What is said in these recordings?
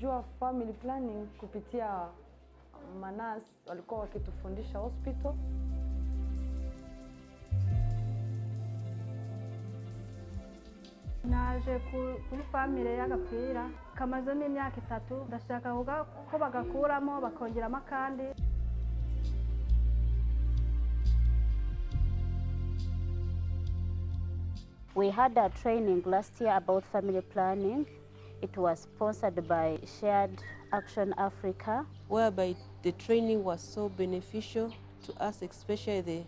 nimejua family planning kupitia manas walikuwa wakitufundisha hospital. Naje kuri family y'agapira kamazemo imyaka 3 ndashaka ko bagakuramo bakongeramo kandi. We had a training last year about family planning. It was sponsored by Shared Action Africa, whereby the training was so beneficial to us, especially the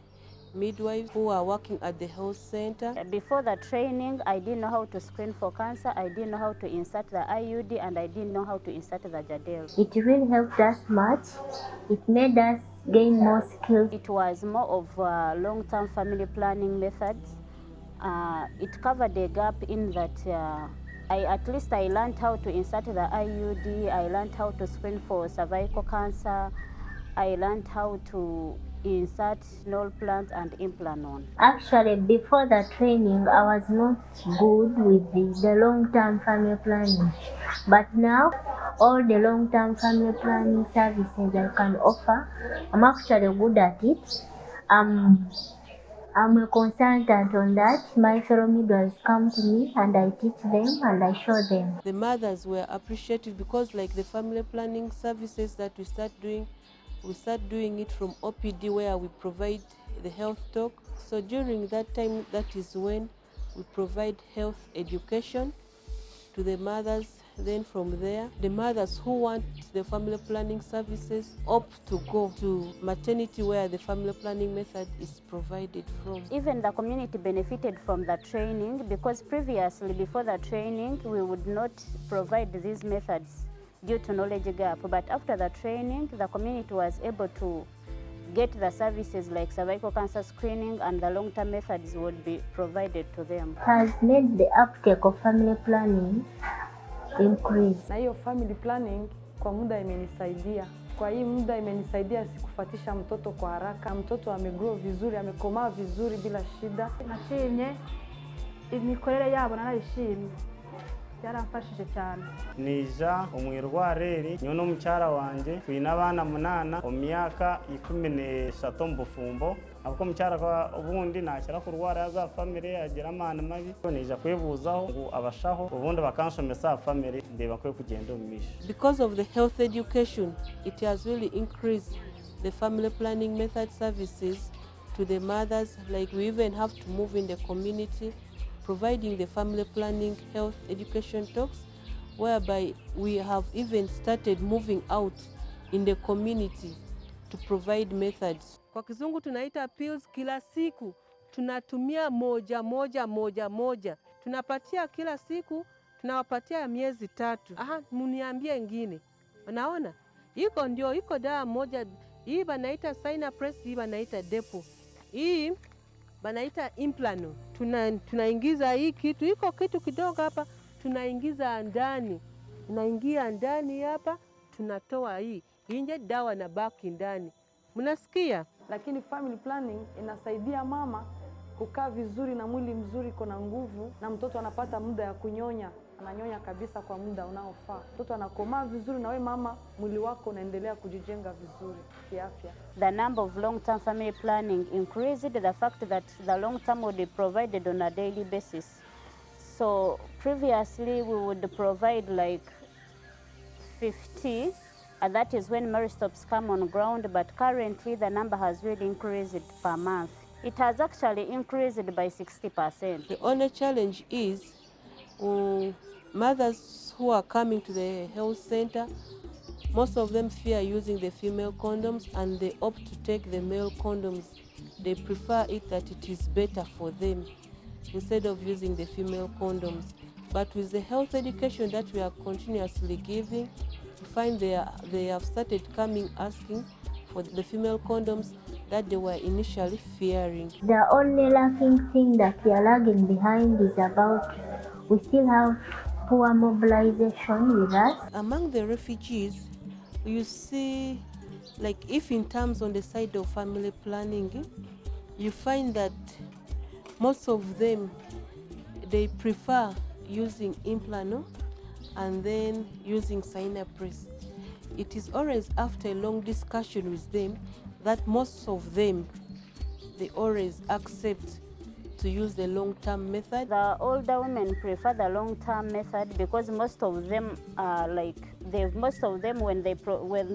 midwives who are working at the health center. Before the training, I didn't know how to screen for cancer, I didn't know how to insert the IUD, and I didn't know how to insert the Jadel. It really helped us much. It made us gain more skills. It was more of long-term family planning methods. It covered a gap in that I learned how to insert the IUD, I learned how to screen for cervical cancer, I learned how to insert null plant and implanon. Actually, before the training, I was not good with the long-term family planning. But now, all the long-term family planning services I can offer, I'm actually good at it. I'm a consultant on that. My fellow midwives come to me and I teach them and I show them. The mothers were appreciative because like the family planning services that we start doing it from OPD where we provide the health talk. So during that time, that is when we provide health education to the mothers. Then from there, the mothers who want the family planning services opt to go to maternity where the family planning method is provided from. Even the community benefited from the training because previously, before the training, we would not provide these methods due to knowledge gap. But after the training, the community was able to get the services like cervical cancer screening, and the long-term methods would be provided to them. Has made the uptake of family planning increase. Na hiyo family planning kwa muda imenisaidia. Kwa hii muda imenisaidia sikufatisha mtoto kwa haraka. Mtoto amegrow vizuri, amekomaa vizuri bila shida. Nashimye imikorere yabo narayishimye. Yaramfashije cyane. Nija umwirwareri nyono mucyara wanje twina abana 8 omyaka 13 mbufumbo abako mucyara kwa ubundi nakira kurwara za family agira amana mabi nija kwebuzaho ngo abashaho ubundi bakansomesa family ndeba kwe kugenda umisha. Because of the health education, it has really increased the family planning method services to the mothers. Like we even have to move in the community providing the family planning health education talks, whereby we have even started moving out in the community to provide methods. Kwa kizungu tunaita pills. Kila siku tunatumia moja. Tunapatia kila siku, tunawapatia miezi 3. Muniambie ingine. Unaona? Iko dawa moja, hii banaita Cynapress, hii banaita Depo. Hii banaita implano. Tunaingiza hii kitu, iko kitu kidogo hapa, tunaingiza ndani. Tunaingia ndani hapa, tunatoa hii. Inje dawa na baki ndani. Mnasikia? Lakini family planning inasaidia mama kukaa vizuri na mwili mzuri, kuna nguvu, na mtoto anapata muda ya kunyonya. Ananyonya kabisa kwa muda unaofaa. Mtoto anakomaa vizuri na wewe mama mwili wako unaendelea kujijenga vizuri kiafya. The number of long-term family planning increased, the fact that the long-term would be provided on a daily basis. So previously we would provide like 50, and that is when Mary stops come on ground, but currently the number has really increased per month. It has actually increased by 60%. The only challenge is mothers who are coming to the health center, most of them fear using the female condoms and they opt to take the male condoms. They prefer it that it is better for them instead of using the female condoms. But with the health education that we are continuously giving, we find they have started coming asking for the female condoms that they were initially fearing. The only lacking thing that we are lagging behind is about we still have poor mobilization with us. Among the refugees, you see, like if in terms on the side of family planning, you find that most of them, they prefer using implano and then using Cypress. It is always after a long discussion with them that most of them, they always accept to use the long-term method. The older women prefer the long-term method because most of them are when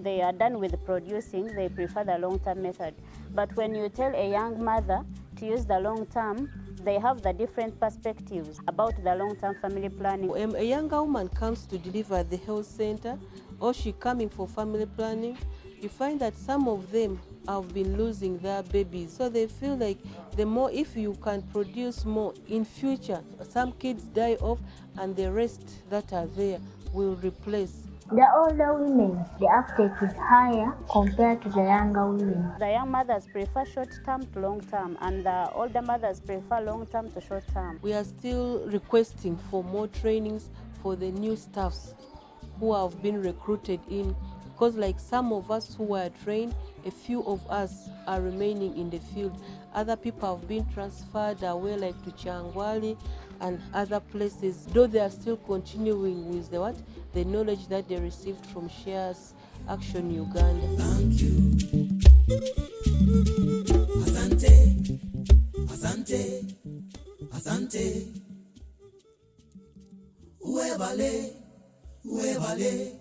they are done with producing, they prefer the long-term method. But when you tell a young mother to use the long-term, they have the different perspectives about the long-term family planning. When a younger woman comes to deliver at the health center, or she coming for family planning, you find that some of them have been losing their babies. So they feel like the more, if you can produce more in future, some kids die off and the rest that are there will replace. The older women, the uptake is higher compared to the younger women. The young mothers prefer short-term to long-term, and the older mothers prefer long-term to short-term. We are still requesting for more trainings for the new staffs who have been recruited in, because like some of us who were trained, a few of us are remaining in the field. Other people have been transferred away, like to Changwali and other places, though they are still continuing with the knowledge that they received from Shares Action Uganda. Thank you. Asante, asante, asante. Uebale, uebale,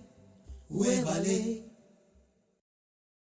uebale.